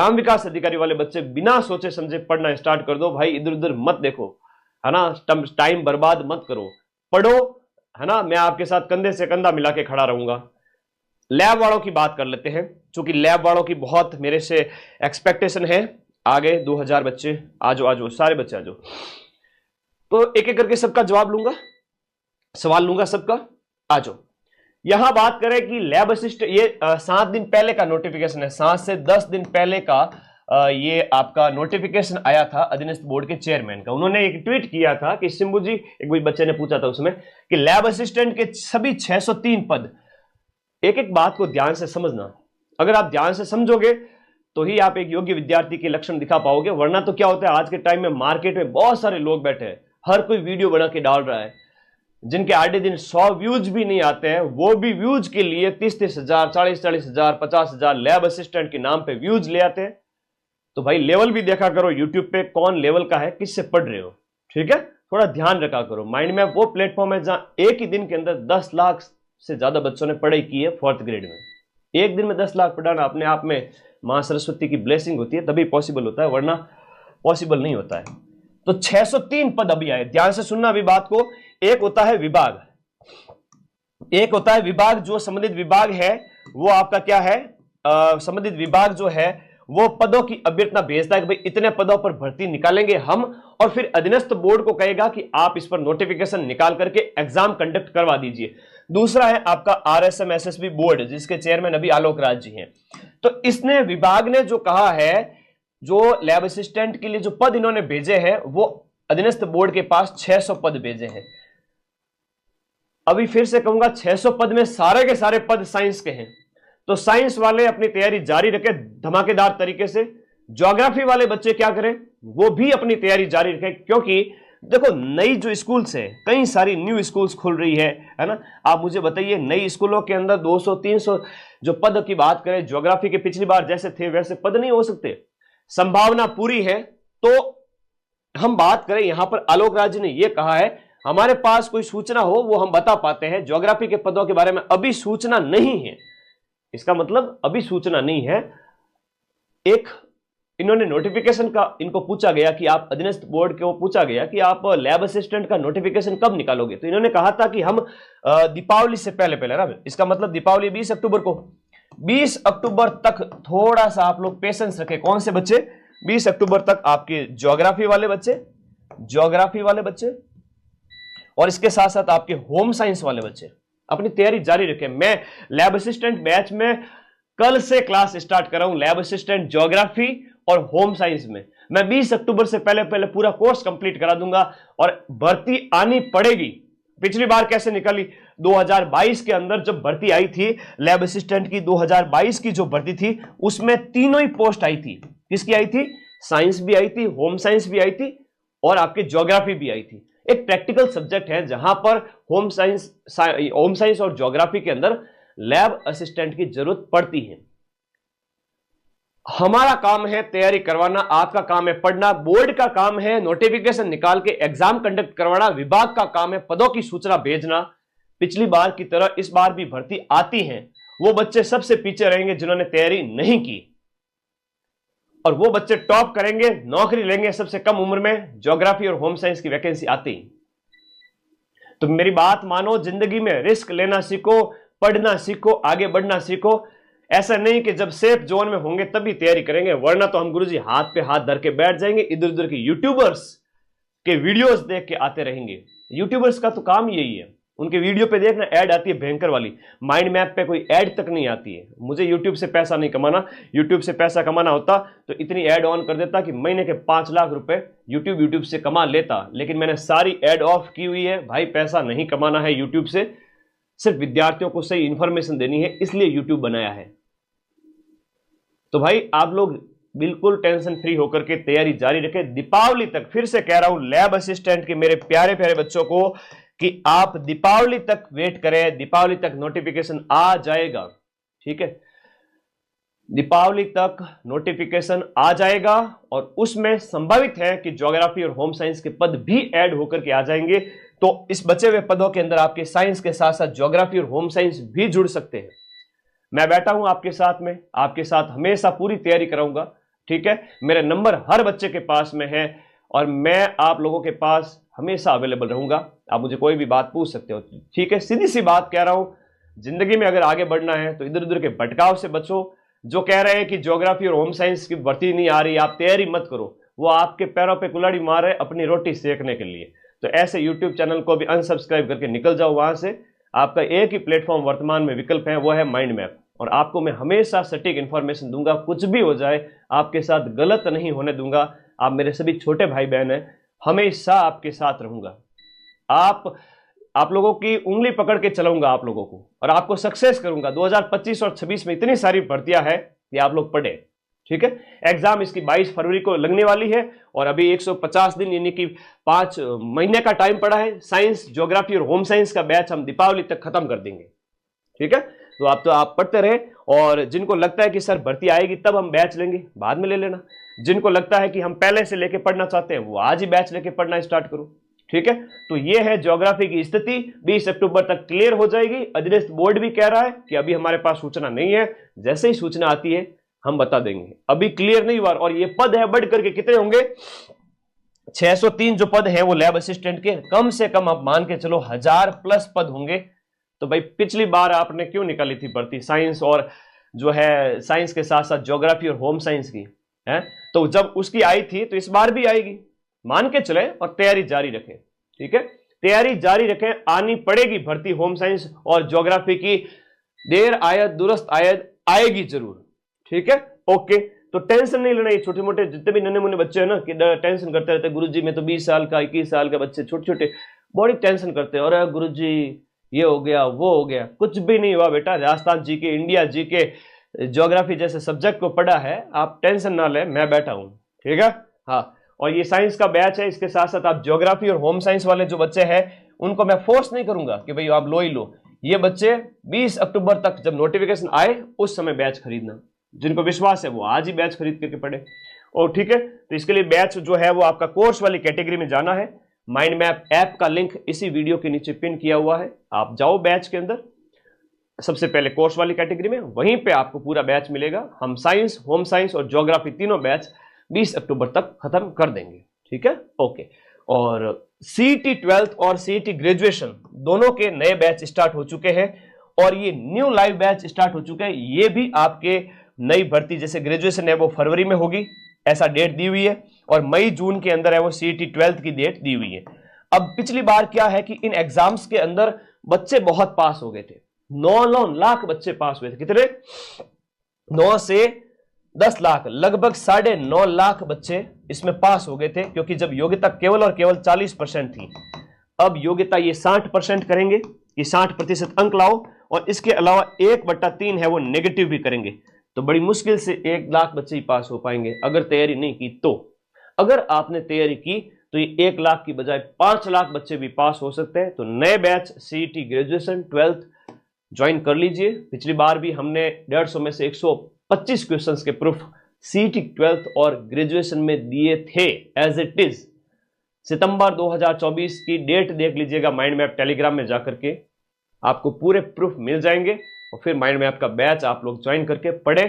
ग्राम विकास अधिकारी वाले बच्चे बिना सोचे समझे पढ़ना स्टार्ट कर दो भाई, इधर उधर मत देखो, है ना, टाइम बर्बाद मत करो, पढ़ो, है ना, मैं आपके साथ कंधे से कंधा मिला के खड़ा रहूंगा। लैब वालों की बात कर लेते हैं, क्योंकि लैब वालों की बहुत मेरे से एक्सपेक्टेशन है। आगे 2000 बच्चे, आज सारे बच्चे आ जाओ। तो एक एक करके सबका जवाब लूंगा, सवाल लूंगा सबका, आ जाओ। यहां बात करें कि लैब असिस्टेंट, ये 7 दिन पहले का नोटिफिकेशन है, 7 से 10 दिन पहले का ये आपका नोटिफिकेशन आया था अधीनस्थ बोर्ड के चेयरमैन का। उन्होंने एक ट्वीट किया था कि सिंबू जी, एक कोई बच्चे ने पूछा था उसमें कि लैब असिस्टेंट के सभी 603 पद, एक एक बात को ध्यान से समझना, अगर आप ध्यान से समझोगे तो ही आप एक योग्य विद्यार्थी के लक्षण दिखा पाओगे, वरना तो क्या होता है आज के टाइम में मार्केट में बहुत सारे लोग बैठे हैं, हर कोई वीडियो बना के डाल रहा है, जिनके आधे दिन 100 व्यूज भी नहीं आते हैं, वो भी व्यूज के लिए 30-30 हजार, 40-40 हजार, 50 हजार लैब असिस्टेंट के नाम पे व्यूज ले आते हैं। तो भाई लेवल भी देखा करो यूट्यूब पे, कौन लेवल का है, किससे पढ़ रहे हो, ठीक है, थोड़ा ध्यान रखा करो। माइंड मैप वो प्लेटफॉर्म है जहां एक ही दिन के अंदर 10 लाख से ज्यादा बच्चों ने पढ़ाई की है 4th ग्रेड में। एक दिन में 10 लाख पढ़ाना अपने आप में मां सरस्वती की ब्लेसिंग होती है, तभी पॉसिबल होता है, वरना पॉसिबल नहीं होता है। तो 603 पद अभी आए, ध्यान से सुनना अभी बात को। एक होता है विभाग, एक होता है विभाग, जो संबंधित विभाग है वो आपका क्या है, संबंधित विभाग जो है वो पदों की अभ्यर्थना भेजता है कि भाई इतने पदों पर भर्ती निकालेंगे हम, और फिर अधीनस्थ बोर्ड को कहेगा कि आप इस पर नोटिफिकेशन निकाल करके एग्जाम कंडक्ट करवा दीजिए। दूसरा है आपका RSM SSB बोर्ड, जिसके चेयरमैन अभी आलोक राज जी हैं। तो इसने, विभाग ने जो कहा है, जो लैब असिस्टेंट के लिए जो पद इन्होंने भेजे हैं वो अधीनस्थ बोर्ड के पास 600 पद भेजे हैं। अभी फिर से कहूंगा 600 पद में सारे के सारे पद साइंस के हैं, तो साइंस वाले अपनी तैयारी जारी रखें धमाकेदार तरीके से। ज्योग्राफी वाले बच्चे क्या करें, वो भी अपनी तैयारी जारी रखें, क्योंकि देखो नई जो स्कूल्स है, कई सारी न्यू स्कूल्स खुल रही है ना। आप मुझे बताइए, नई स्कूलों के अंदर 200-300 जो पद की बात करें, ज्योग्राफी के पिछली बार जैसे थे वैसे पद नहीं हो सकते, संभावना पूरी है। तो हम बात करें, यहां पर आलोक राज ने यह कहा है हमारे पास कोई सूचना हो वो हम बता पाते हैं, ज्योग्राफी के पदों के बारे में अभी सूचना नहीं है। इसका मतलब अभी सूचना नहीं है। एक इन्होंने नोटिफिकेशन का, इनको पूछा गया कि आप अधीनस्थ बोर्ड को पूछा गया कि आप लैब असिस्टेंट का नोटिफिकेशन कब निकालोगे, तो इन्होंने कहा था कि हम दीपावली से पहले पहले ना, इसका मतलब दीपावली 20 अक्टूबर को, 20 अक्टूबर तक थोड़ा सा आप लोग पेशेंस रखें। कौन से बच्चे, 20 अक्टूबर तक आपके ज्योग्राफी वाले बच्चे, ज्योग्राफी वाले बच्चे, और इसके साथ साथ आपके होम साइंस वाले बच्चे अपनी तैयारी जारी रखें। मैं लैब असिस्टेंट बैच में कल से क्लास स्टार्ट कर रहा हूं, लैब असिस्टेंट ज्योग्राफी और होम साइंस में। मैं 20 अक्टूबर से पहले पहले पूरा कोर्स कंप्लीट करा दूंगा, और भर्ती आनी पड़ेगी। पिछली बार कैसे निकली, 2022 के अंदर जब भर्ती आई थी लैब असिस्टेंट की, 2022 की जो भर्ती थी उसमें तीनों ही पोस्ट आई थी। किसकी आई थी, साइंस भी आई थी, होम साइंस भी आई थी, और आपकी ज्योग्राफी भी आई थी। एक प्रैक्टिकल सब्जेक्ट है जहां पर होम साइंस और ज्योग्राफी के अंदर लैब असिस्टेंट की जरूरत पड़ती है। हमारा काम है तैयारी करवाना, आपका काम है पढ़ना, बोर्ड का काम है नोटिफिकेशन निकाल के एग्जाम कंडक्ट करवाना, विभाग का काम है पदों की सूचना भेजना। पिछली बार की तरह इस बार भी भर्ती आती है, वो बच्चे सबसे पीछे रहेंगे जिन्होंने तैयारी नहीं की, और वो बच्चे टॉप करेंगे, नौकरी लेंगे सबसे कम उम्र में। ज्योग्राफी और होम साइंस की वैकेंसी आती। तो मेरी बात मानो, जिंदगी में रिस्क लेना सीखो, पढ़ना सीखो, आगे बढ़ना सीखो। ऐसा नहीं कि जब सेफ जोन में होंगे तभी तैयारी करेंगे, वरना तो हम गुरुजी हाथ पे हाथ धर के बैठ जाएंगे, इधर उधर के यूट्यूबर्स के वीडियोस देख के आते रहेंगे। यूट्यूबर्स का तो काम यही है, उनके वीडियो पे देखना ऐड आती है भयंकर वाली, माइंड मैप पे कोई ऐड तक नहीं आती है। मुझे यूट्यूब से पैसा नहीं कमाना, यूट्यूब से पैसा कमाना होता तो इतनी ऐड ऑन कर देता कि महीने के 5 लाख रुपए यूट्यूब से कमा लेता, लेकिन मैंने सारी ऐड ऑफ की हुई है। भाई पैसा नहीं कमाना है यूट्यूब से, सिर्फ विद्यार्थियों को सही इंफॉर्मेशन देनी है, इसलिए यूट्यूब बनाया है। तो भाई आप लोग बिल्कुल टेंशन फ्री होकर के तैयारी जारी रखें दीपावली तक। फिर से कह रहा हूं लैब असिस्टेंट के मेरे प्यारे प्यारे बच्चों को कि आप दीपावली तक वेट करें, दीपावली तक नोटिफिकेशन आ जाएगा, ठीक है, दीपावली तक नोटिफिकेशन आ जाएगा, और उसमें संभावित है कि ज्योग्राफी और होम साइंस के पद भी ऐड होकर के आ जाएंगे। तो इस बचे हुए पदों के अंदर आपके साइंस के साथ साथ ज्योग्राफी और होम साइंस भी जुड़ सकते हैं। मैं बैठा हूं आपके साथ में, आपके साथ हमेशा पूरी तैयारी कराऊंगा। ठीक है, मेरे नंबर हर बच्चे के पास में है और मैं आप लोगों के पास हमेशा अवेलेबल रहूंगा। आप मुझे कोई भी बात पूछ सकते हो, ठीक है। सीधी सी बात कह रहा हूं, जिंदगी में अगर आगे बढ़ना है तो इधर उधर के भटकाव से बचो। जो कह रहे हैं कि ज्योग्राफी और होम साइंस की भर्ती नहीं आ रही, आप तैयारी मत करो, वो आपके पैरों पे कुल्हाड़ी मार रहे अपनी रोटी सेकने के लिए। तो ऐसे यूट्यूब चैनल को भी अनसब्सक्राइब करके निकल जाओ वहां से। आपका एक ही प्लेटफॉर्म वर्तमान में विकल्प है, वो है माइंड मैप, और आपको मैं हमेशा सटीक इंफॉर्मेशन दूंगा। कुछ भी हो जाए आपके साथ गलत नहीं होने दूंगा। आप मेरे सभी छोटे भाई बहन हैं, हमेशा आपके साथ रहूंगा। आप लोगों की उंगली पकड़ के चलाऊंगा आप लोगों को, और आपको सक्सेस करूंगा। 2025 और 26 में इतनी सारी भर्तियां हैं कि आप लोग पढ़े, ठीक है। एग्जाम इसकी 22 फरवरी को लगने वाली है और अभी 150 दिन यानी कि 5 महीने का टाइम पड़ा है। साइंस, ज्योग्राफी और होम साइंस का बैच हम दीपावली तक खत्म कर देंगे, ठीक है। तो आप पढ़ते रहे, और जिनको लगता है कि सर भर्ती आएगी तब हम बैच लेंगे, बाद में ले लेना। जिनको लगता है कि हम पहले से लेके पढ़ना चाहते हैं, वो आज ही बैच लेके पढ़ना स्टार्ट करो, ठीक है। तो ये है ज्योग्राफी की स्थिति, 20 अक्टूबर तक क्लियर हो जाएगी। अधीनस्थ बोर्ड भी कह रहा है कि अभी हमारे पास सूचना नहीं है, जैसे ही सूचना आती है हम बता देंगे। अभी क्लियर नहीं हुआ। और ये पद है बढ़ करके कितने होंगे, 603 जो पद है वो लैब असिस्टेंट के, कम से कम आप मान के चलो 1000+ पद होंगे। तो भाई पिछली बार आपने क्यों निकाली थी भर्ती साइंस और जो है साइंस के साथ साथ ज्योग्राफी और होम साइंस की है, तो जब उसकी आई थी तो इस बार भी आएगी, मान के चले और तैयारी जारी रखें, ठीक है। तैयारी जारी रखें, आनी पड़ेगी भर्ती होम साइंस और ज्योग्राफी की। देर आयत दुरुस्त आयत आएगी जरूर, ठीक है, ओके। तो टेंशन नहीं लेना। ये छोटे मोटे जितने भी नन्हे मुन्ने बच्चे हैं ना कि टेंशन करते रहते हैं, गुरुजी मैं तो 20 साल का 21 साल का बच्चे छोटे छोटे बड़ी टेंशन करते हैं, और गुरुजी ये हो गया वो हो गया। कुछ भी नहीं हुआ बेटा, राजस्थान जी के, इंडिया जी के, ज्योग्राफी जैसे सब्जेक्ट को पढ़ा है, आप टेंशन ना ले, मैं बैठा हूं, ठीक है। हाँ, और ये साइंस का बैच है, इसके साथ साथ आप ज्योग्राफी और होम साइंस वाले जो बच्चे हैं उनको मैं फोर्स नहीं करूंगा कि भाई आप लो ही लो। ये बच्चे 20 अक्टूबर तक जब नोटिफिकेशन आए उस समय बैच खरीदना। जिनको विश्वास है वो आज ही बैच खरीद करके पढ़े, और ठीक है। तो इसके लिए बैच जो है वो आपका कोर्स वाली कैटेगरी में जाना है। माइंड मैप ऐप का लिंक इसी वीडियो के नीचे पिन किया हुआ है, आप जाओ बैच के अंदर, सबसे पहले कोर्स वाली कैटेगरी में, वहीं पे आपको पूरा बैच मिलेगा। हम साइंस, होम साइंस और ज्योग्राफी तीनों बैच 20 अक्टूबर तक खत्म कर देंगे, ठीक है, ओके। और सीईटी 12th और सीईटी ग्रेजुएशन दोनों के नए बैच स्टार्ट हो चुके हैं, और ये न्यू लाइव बैच स्टार्ट हो चुके हैं। ये भी आपके नई भर्ती, जैसे ग्रेजुएशन है वो फरवरी में होगी, ऐसा डेट दी हुई है, और मई जून के अंदर है वो सीईटी 12th की डेट दी हुई है। अब पिछली बार क्या है कि इन एग्जाम्स के अंदर बच्चे बहुत पास हो गए थे, 9 लाख बच्चे पास हुए थे। कितने? 9 से 10 लाख, लगभग 9.5 लाख बच्चे इसमें पास हो गए थे, क्योंकि जब योग्यता केवल और केवल 40% थी, अब योग्यता ये 60% करेंगे कि 60% अंक लाओ, और इसके अलावा 1/3 है वो नेगेटिव भी करेंगे। तो बड़ी मुश्किल से 1 लाख बच्चे ही पास हो पाएंगे अगर तैयारी नहीं की तो। अगर आपने तैयारी की तो ये 1 लाख की बजाय 5 लाख बच्चे भी पास हो सकते हैं। तो नए batch CET graduation 12th join कर लीजिए। पिछली बार भी हमने 150 में से 125 क्वेश्चंस के प्रूफ सीईटी 12th और ग्रेजुएशन में दिए थे एज इट इज। सितंबर 2024 की डेट देख लीजिएगा माइंड मैप टेलीग्राम में जाकर के, आपको पूरे प्रूफ मिल जाएंगे, और फिर माइंड मैप का बैच आप लोग ज्वाइन करके पढ़े।